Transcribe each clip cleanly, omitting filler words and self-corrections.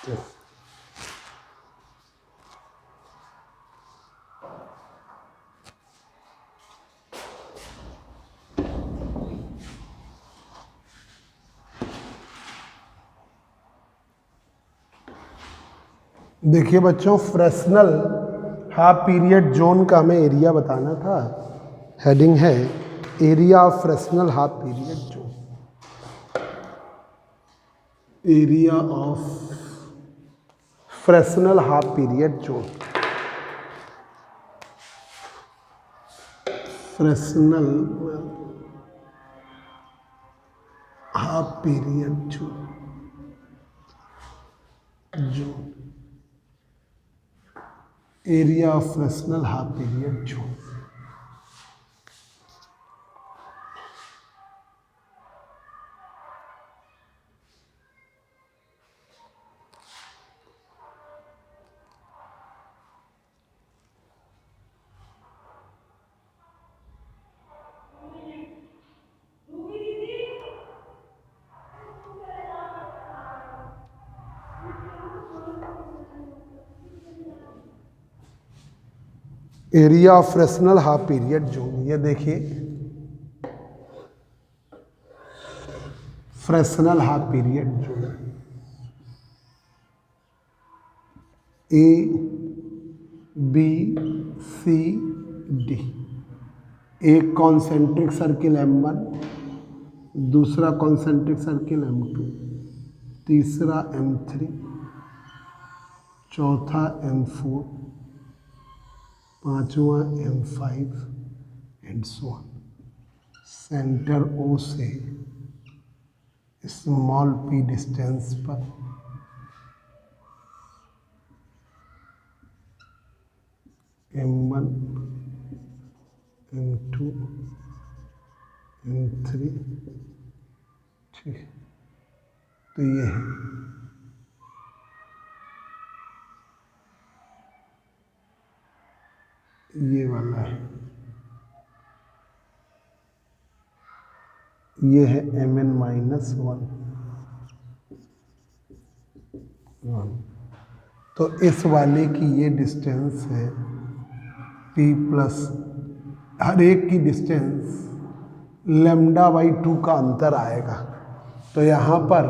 देखिए बच्चों, फ्रेस्नल half period zone का हमें एरिया बताना था। हेडिंग है area of Fresnel half period zone. Area of Fresnel half period zone. Fresnel half period zone. Area of Fresnel half period zone. Area of Fresnel half period zone, ये देखिए Fresnel half period zone. A B C D. एक concentric circle M1, दूसरा concentric circle M2, तीसरा M3, चौथा M4, पांचवा M5 and so on. Centre O से small p distance पर M1, M2, M3, ठीक है। तो ये है ये वाला है, ये है Mn-1। तो इस वाले की ये डिस्टेंस है p प्लस, हर एक की डिस्टेंस λ/2 का अंतर आएगा। तो यहाँ पर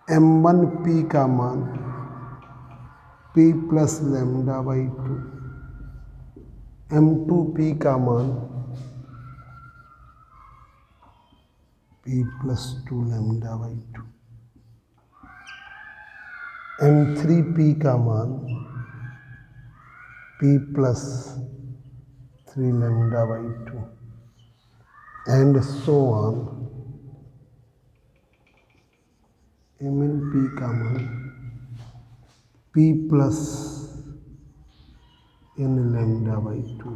M1p का मान p प्लस λ/2, M2p का मान p प्लस 2 λ/2, M3p का मान p plus 3 λ/2 and so on. Mnp का मान p प्लस n λ/2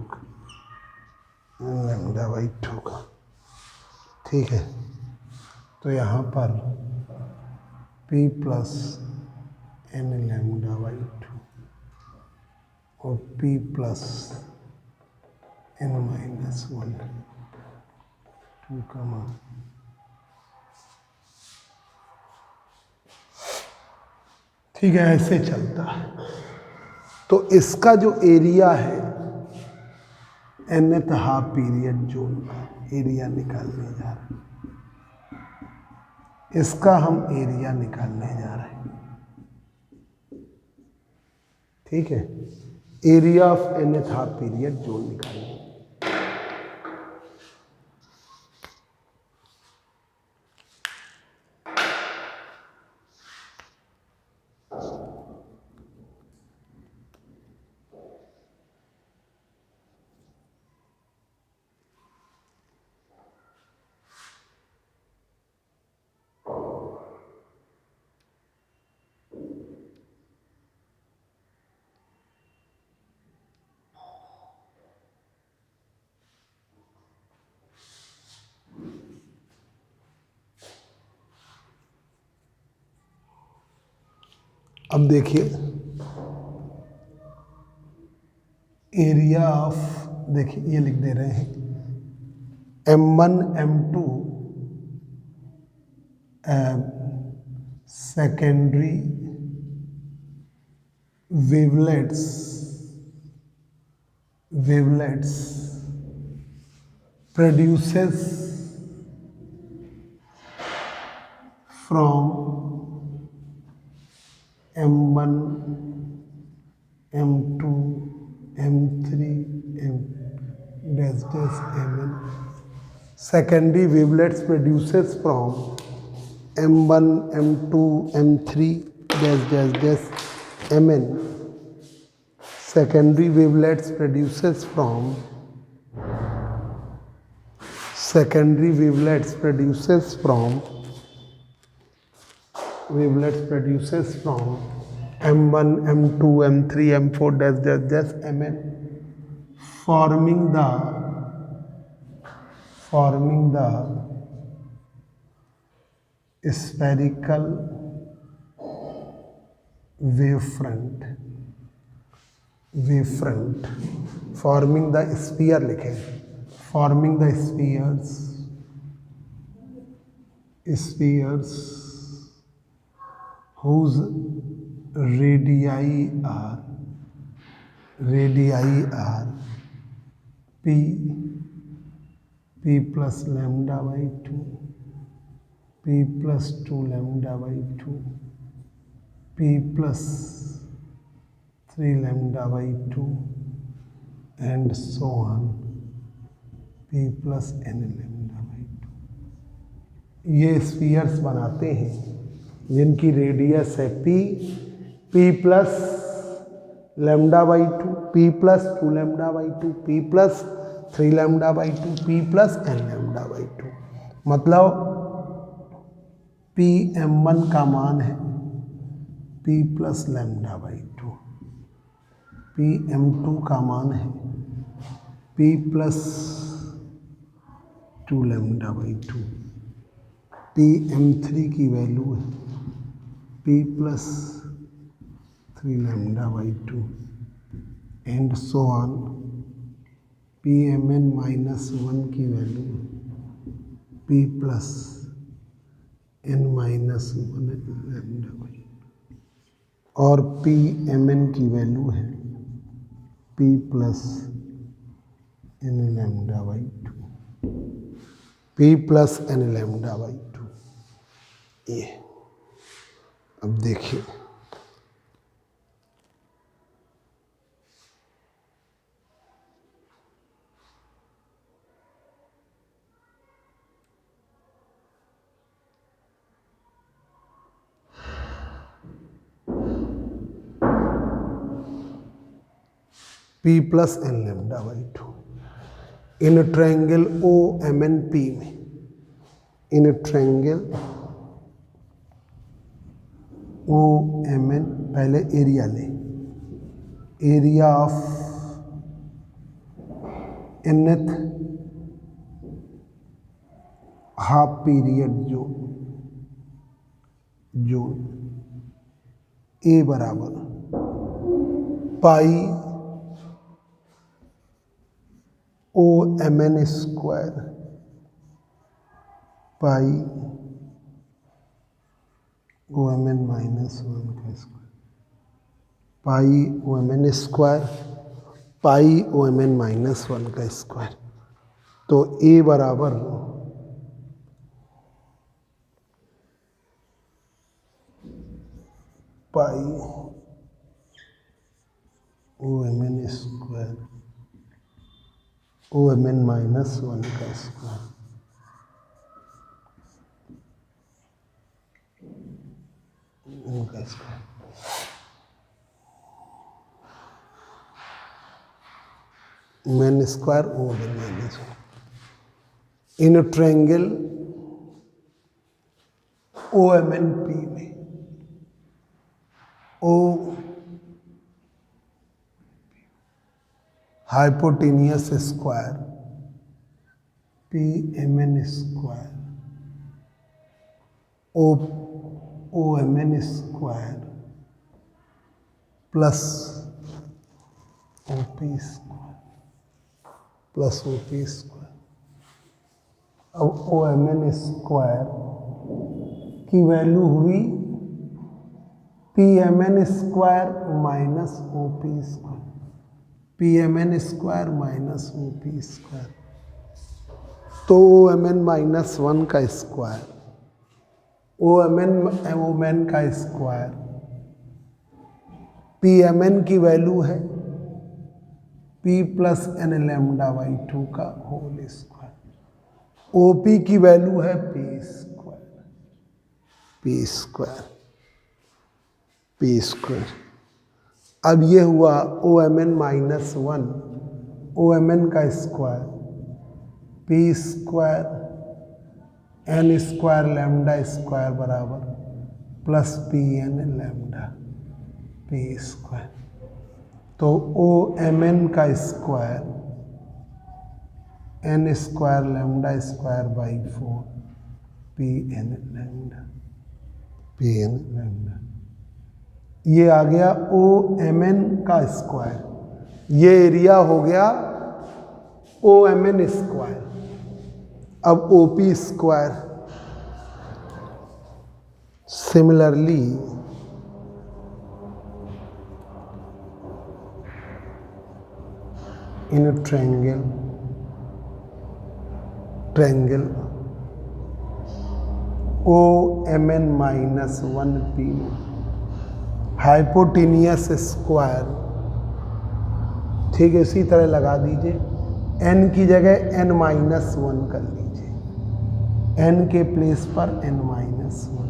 का, ठीक है। तो यहाँ पर p प्लस n λ/2 और p प्लस n-1 2 का मान, ठीक है, ऐसे चलता है। तो इसका जो एरिया है nth हाफ पीरियड जोन का एरिया निकालने जा रहे हैं। इसका हम एरिया निकालने जा रहे हैं, ठीक है। Area of nth half period zone निकालने। अब देखिए एरिया ऑफ, देखिए ये लिख दे रहे हैं M1 M2 secondary wavelets produces from M1, M2, M3, M dash dash Mn. Secondary wavelets produces from M1, M2, M3 dash dash dash Mn. Secondary wavelets produces from M1, M2, M3, M4 dash dash dash Mn, forming the spherical wavefront, forming the sphere लिखें, forming the spheres whose radii are p plus lambda by 2, p plus 2 lambda by 2, p plus 3 lambda by 2 and so on, p plus n lambda by 2. ये spheres बनाते हैं जिनकी radius है p plus lambda by 2, p plus 2 lambda by 2, p plus 3 lambda by 2, p plus n lambda by 2। मतलब PM1 का मान है p plus lambda by 2, PM2 का मान है p plus 2 lambda by 2, PM3 की वैल्यू है p plus 3 lambda by 2 and so on. PMN minus 1 की value p plus n minus 1 lambda by, और PMN की वैल्यू है p plus n lambda by 2, p plus n lambda by 2। ये अब देखिए p plus n lambda by 2 in triangle OMNP में, in triangle OMN, पहले area लें, area of nth half period zone ए बराबर pi OMN square, pi OMN minus 1 का square, pi OMN square, pi OMN minus 1 का square. तो A बराबर pi OMN square OMN minus 1 का square, OMN square OMN minus 1 in triangle OMNP में, O hypotenuse square PMN square OMN square plus OP square plus OP square. अब OMN square की value हुई P M N square minus O P square, P M N square minus O P square, तो O M N minus 1 का square, O M N का square, P M N की value है P plus N lambda by 2 का whole square, O P की value है P square, P square, P square. अब ये हुआ O M N minus 1, O M N का square, P square N square lambda square बराबर plus P N lambda P square. तो O M N का square N square lambda square by 4 P N lambda, P N lambda. ये आ गया O M N का square, ये area हो गया ओ एम एन स्क्वायर। अब O P square, similarly in triangle O M N minus 1 P hypotenuse square, ठीक है, इसी तरह लगा दीजिए, n की जगह n माइनस 1 कर लीजिए, n के प्लेस पर n माइनस 1,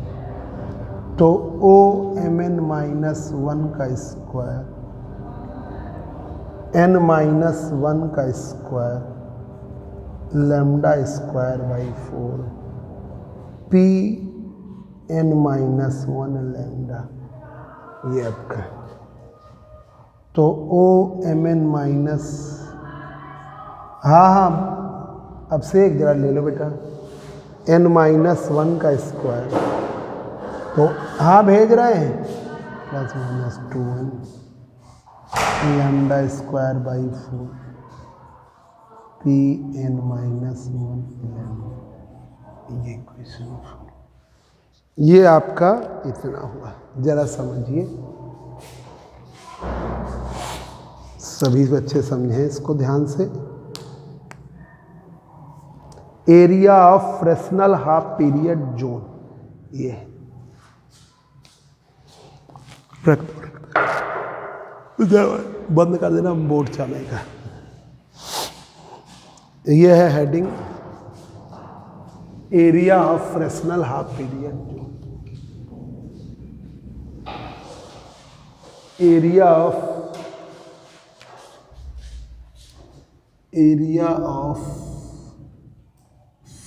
तो ओ एम एन माइनस 1 का स्क्वायर n माइनस 1 का square lambda square by 4 P N minus 1 lambda, ये आपका। तो ओ एम एन माइनस, हाँ अब से एक जरा ले लो बेटा, n माइनस 1 का स्क्वायर, तो हाँ भेज रहे हैं, plus minus 2 lambda square by 4 P N minus 1 lambda, ये क्वेश्चन, ये आपका इतना हुआ। जरा समझिए, सभी बच्चे समझें इसको ध्यान से। Area of Fresnel half period zone, ये बंद कर देना, बोर्ड चलेगा। ये है heading, area of Fresnel half period zone, area of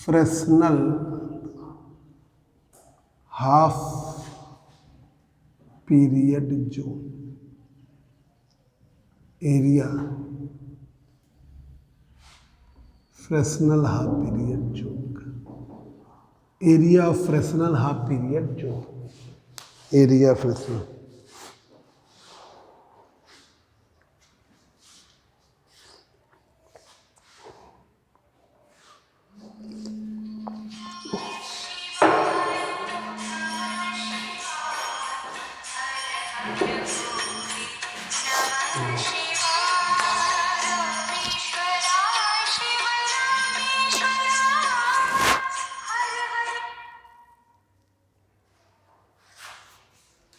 Fresnel half period zone, area Fresnel half period zone का, area of Fresnel half period zone, area Fresnel.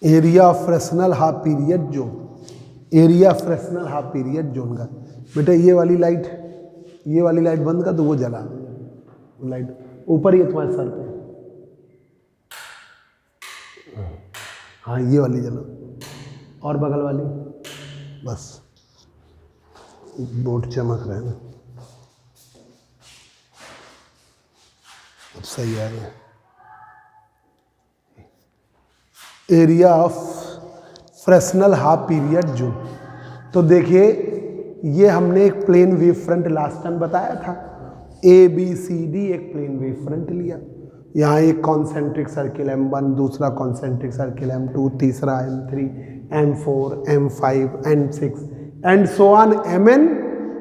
Area of Fresnel half period zone, area Fresnel half period zone का बेटा, ये वाली light बंद कर दो, वो जला दो, लाइट ऊपर ही है तुम्हारे सर पे, हाँ ये वाली जला, और बगल वाली, बस बोर्ड चमक रहा है ना, अब सही आ गया। Area of Fresnel half period zone, तो देखिए ये हमने एक plane wave front last time बताया था, ए बी सी डी एक प्लेन वेव फ्रंट लिया, यहाँ एक कॉन्सेंट्रिक सर्किल M1, दूसरा कॉन्सेंट्रिक सर्किल M2, तीसरा M3, M4, M5, M6 and so on Mn,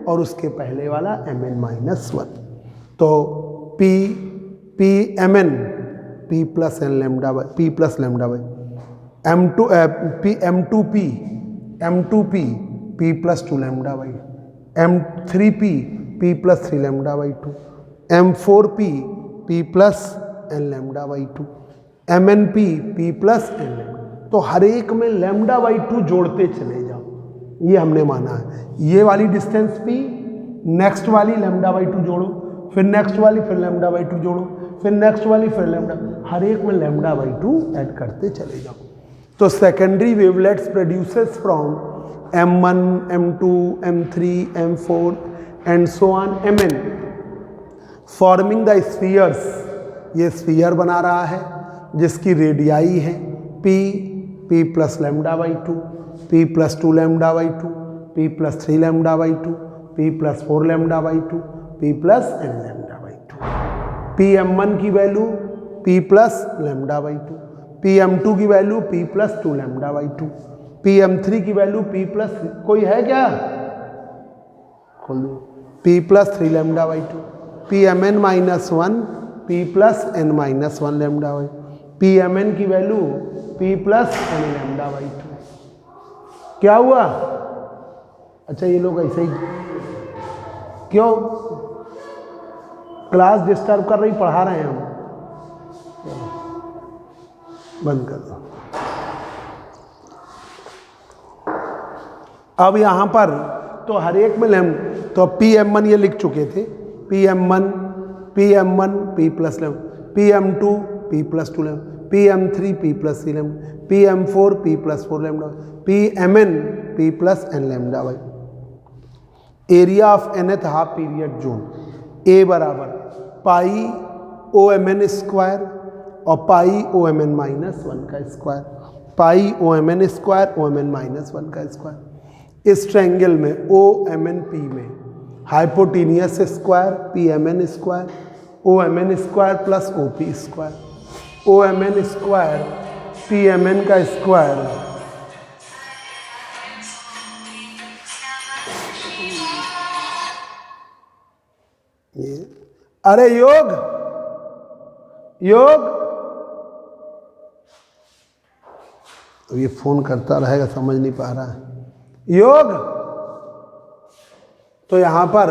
और उसके पहले वाला Mn-1, तो P Mn, P plus lambda by M2P P plus 2 lambda by M3P P plus 3 lambda by 2 M4P P plus n lambda by 2 MNP P plus n lambda। तो हर एक में lambda by 2 जोड़ते चले जाओ, ये हमने माना है। ये वाली डिस्टेंस P, नेक्स्ट वाली लैम्डा बाई 2 जोड़ो, फिर नेक्स्ट वाली, फिर लैम्डा बाई 2 जोड़ो, फिर नेक्स्ट वाली, फिर लैम्डा, हर एक में लैम्डा बाई 2 ऐड करते चले जाओ। तो secondary wavelets produces from M1, M2, M3, M4 and so on Mn forming the spheres. ये स्फीयर बना रहा है जिसकी रेडियाई है P plus lambda by 2, P plus 2 lambda by 2, P plus 3 lambda by 2, P plus 4 lambda by 2, P plus n lambda by 2। PM1 की value P plus lambda by 2, PM2 की value P plus 2 lambda by 2, PM3 की value P plus, कोई है क्या, खोल दो, P plus 3 lambda by 2, PMN minus 1 P plus n minus 1 lambda by, PMN की value P plus n lambda by 2। क्या हुआ? अच्छा ये लोग ऐसे ही क्यों? क्लास डिस्टर्ब कर रही, पढ़ा रहे हैं हम, बंद कर दो। अब यहां पर तो हर एक में तो PM1 ये लिख चुके थे, PM1 P plus PM2 P plus 2 lambda, PM3 P plus 3 lambda, PM4 P plus 4 lambda, PMN P plus n lambda by. Area of nth half period zone A बराबर पाई OMN स्क्वायर और पाई OMN minus 1 का square, pi OMN square OMN minus 1 का square. इस triangle में OMNP में hypotenuse square PMN square OMN square plus OP square, OMN square PMN का square ये, अरे योग तो ये फोन करता रहेगा, समझ नहीं पा रहा है। योग तो यहां पर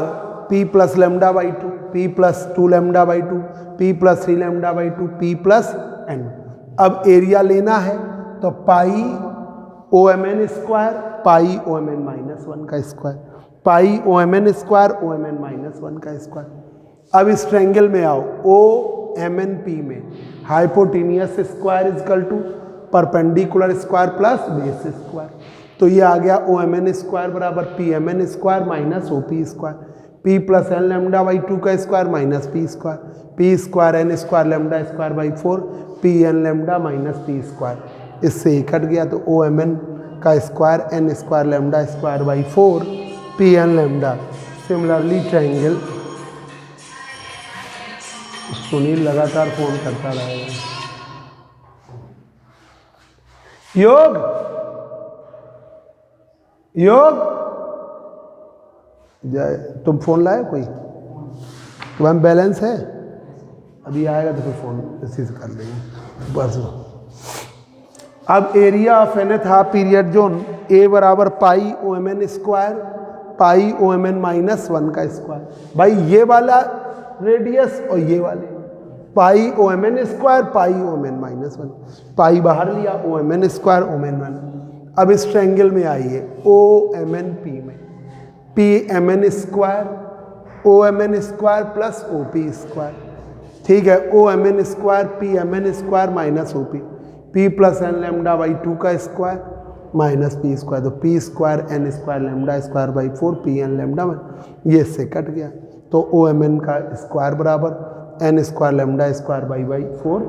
P plus lambda by 2, P plus 2 lambda by 2, P plus 3 lambda by 2, P plus n। अब एरिया लेना है तो पाई OMN square pi OMN minus 1 का square, pi OMN square OMN minus 1 का स्क्वायर। अब इस ट्रायंगल में आओ, OMNP में hypotenuse square equal to perpendicular square plus base square. तो ये आ गया OMN स्क्वायर बराबर PMN square minus OP square, P plus n lambda by 2 का square minus P square, P square n square lambda square by 4, PN lambda minus P square. इससे ही cut गया तो OMN का square n square lambda square by 4 PN lambda. Similarly triangle, Sunil लगातार phone करता रहेगा। योग जाए, तुम फोन लाए कोई? तुम्हारा बैलेंस है? अभी आएगा तो फिर फोन इसी से कर लेंगे बस। अब area of nth half period zone A बराबर pi OMN square pi OMN minus 1 का स्क्वायर। भाई ये वाला रेडियस और ये वाले पाई OMN square pi OMN minus 1, पाई बाहर लिया OMN स्क्वायर OMN 1। अब इस ट्रायंगल में आइए OMNP में PMN square OMN square plus OP square, ठीक है। OMN square PMN square minus OP, P plus n lambda by 2 का स्क्वायर माइनस P स्क्वायर, तो P square n square lambda square by 4 PN lambda में, ये इससे cut गया। तो OMN का स्क्वायर बराबर n square lambda square by 4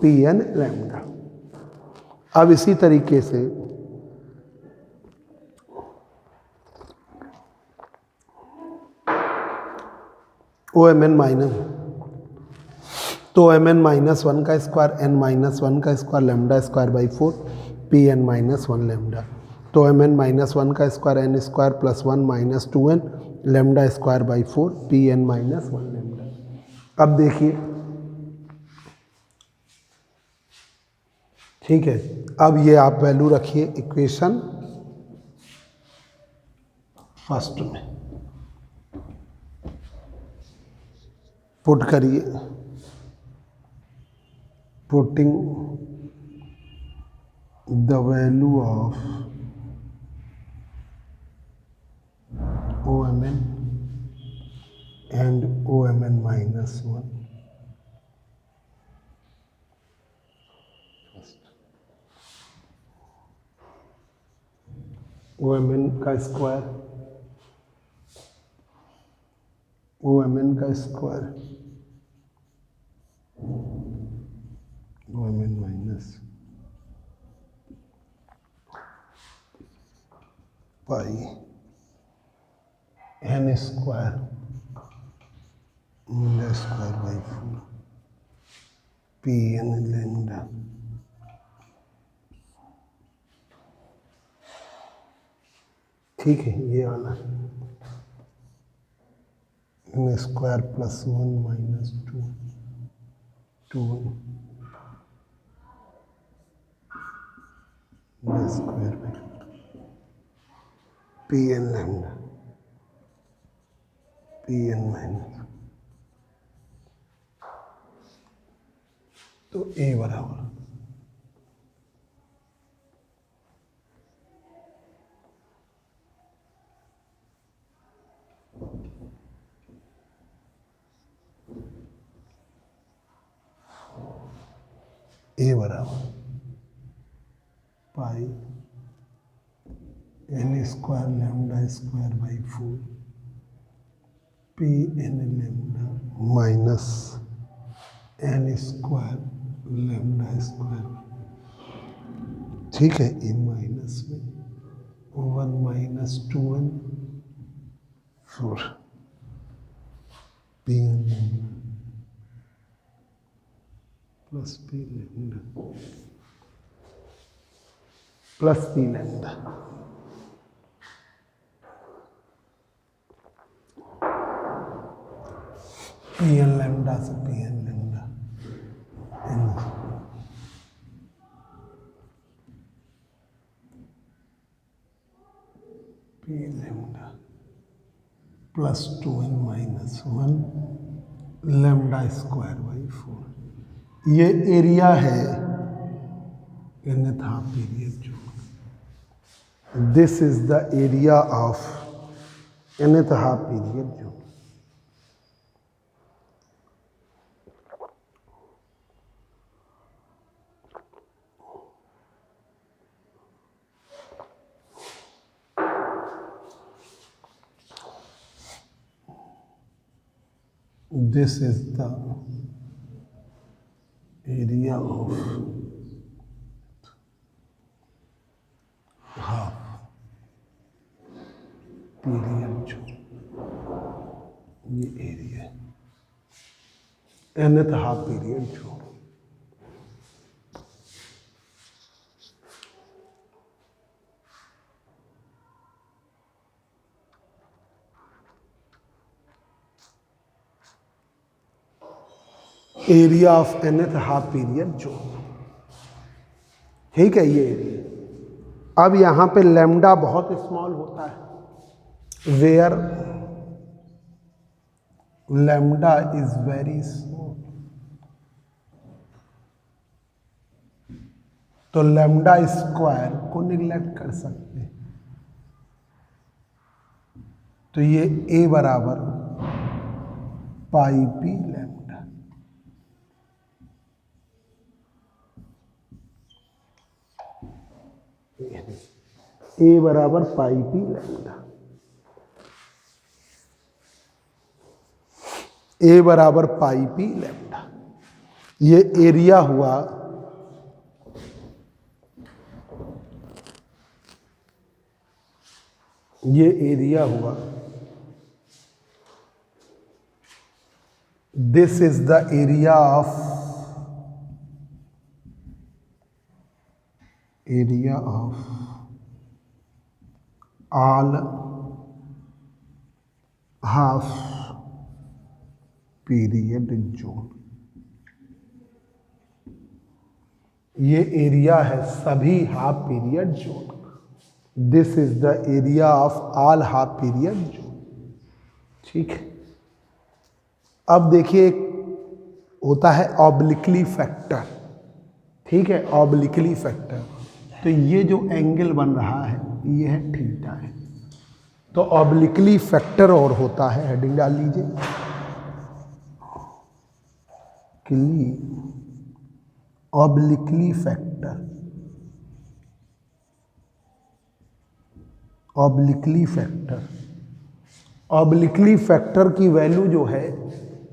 PN lambda. अब इसी तरीके से OMN माइनस, तो OMN माइनस 1 का स्क्वायर n माइनस 1 का square lambda square by 4 PN minus 1 lambda. तो OMN माइनस 1 का square n square plus 1 minus 2n lambda square by 4 PN minus 1 lambda. अब देखिए ठीक है, अब ये आप वैल्यू रखिए इक्वेशन फर्स्ट में, पुट करिए, putting the value of OMN and OMN minus 1. OMN का स्क्वायर, OMN का square, OMN minus pi n square square by 4 PN lambda. ठीक है, ये वाला n square plus 1 minus 2 square by PN lambda PN minus, तो A बराबर पाई n square lambda square by 4 PN lambda minus n square lambda square. ठीक है, इन minus में 1 minus 2n 4 PN lambda plus P lambda plus P lambda. PN lambda से PN lambda P lambda plus 2n minus 1 lambda square by 4। ये area है nth half period zone. This is the area of nth half period zone. This is the area of half period जो ये area है nth half period जो area of nth half period जो। ठीक है, ये एरिया। अब यहाँ पे लैम्डा बहुत स्मॉल होता है, where lambda is very small, तो लैम्डा स्क्वायर को निगलेक्ट कर सकते हैं। तो ये A बराबर पाई P लैम्डा, A बराबर पाई P लैम्डा, A बराबर पाई P लैम्डा। ये एरिया हुआ this is the area of all half period zone. ये एरिया है सभी हाफ पीरियड जोन का। This is the area of all half period zone. ठीक है, अब देखिए होता है ऑब्लिकली फैक्टर। ठीक है, ऑब्लिकली फैक्टर, तो ये जो एंगल बन रहा है ये है थीटा है। तो ऑब्लिकली फैक्टर और होता है, हेडिंग डाल लीजिए, क्ली obliquely factor. Obliquely factor, obliquely factor की वैल्यू जो है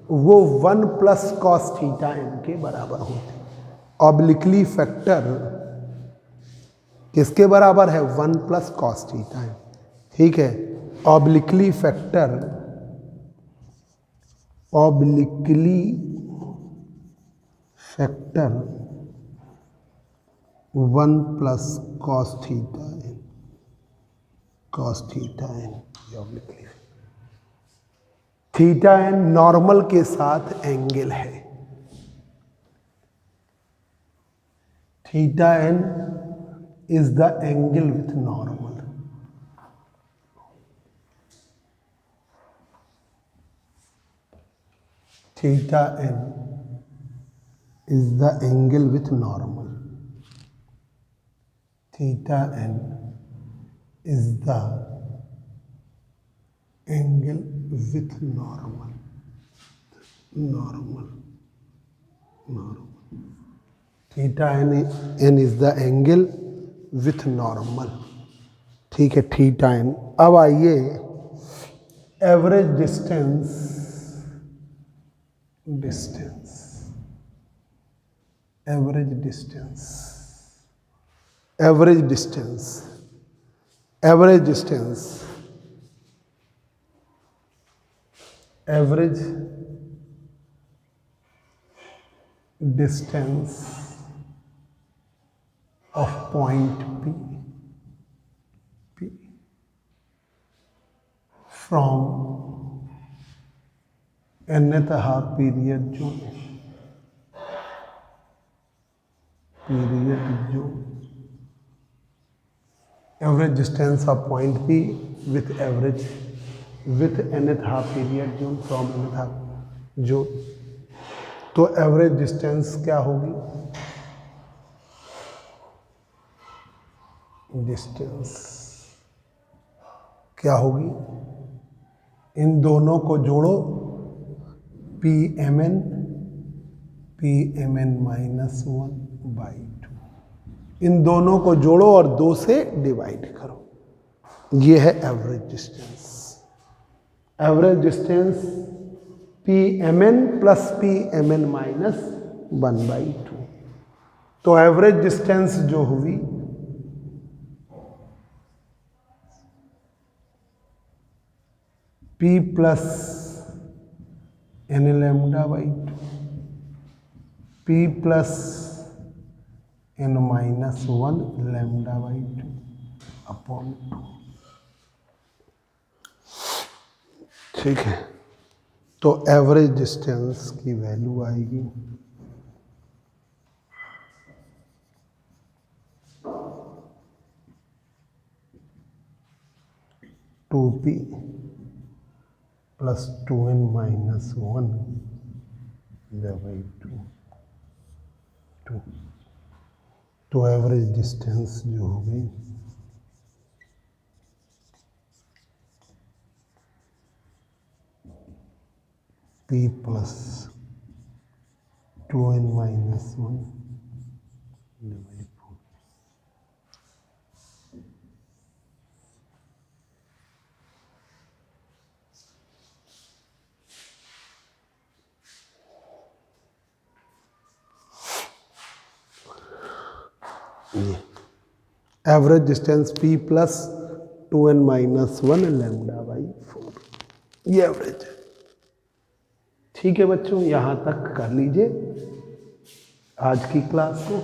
वो 1 प्लस कॉस थीटा एन के बराबर होती है। ऑब्लिकली फैक्टर किसके बराबर है? 1 प्लस कॉस थीटा एन। ठीक है, obliquely factor, obliquely factor 1 plus cos theta n, cos theta n. Obliquely theta n normal के साथ एंगल है। Theta n is the angle with normal. Theta n is the angle with normal. Theta n is the angle with normal, normal, normal. Theta n is the angle with normal. ठीक है, theta n. अब आइए average distance, distance, average distance, average distance, average distance, average distance of point P from nth half period zone, average distance of point P with average with nth half period zone from nth half zone। तो average distance क्या होगी? Distance क्या होगी? इन दोनों को जोड़ो, P M N minus 1/2। इन दोनों को जोड़ो और 2 से डिवाइड करो। ये है average distance. Average distance P M N plus P M N minus 1/2। तो एवरेज डिस्टेंस जो हुई P plus N λ/2, P plus N minus 1 λ/2 upon 2। ठीक है, तो एवरेज डिस्टेंस की वैल्यू आएगी 2P प्लस 2n माइनस 1/2। तो एवरेज डिस्टेंस जो हो गई P plus 2n minus 1/4। Average distance P plus 2n minus 1 λ/4, ये एवरेज है। ठीक है बच्चों, यहाँ तक कर लीजिए आज की क्लास को।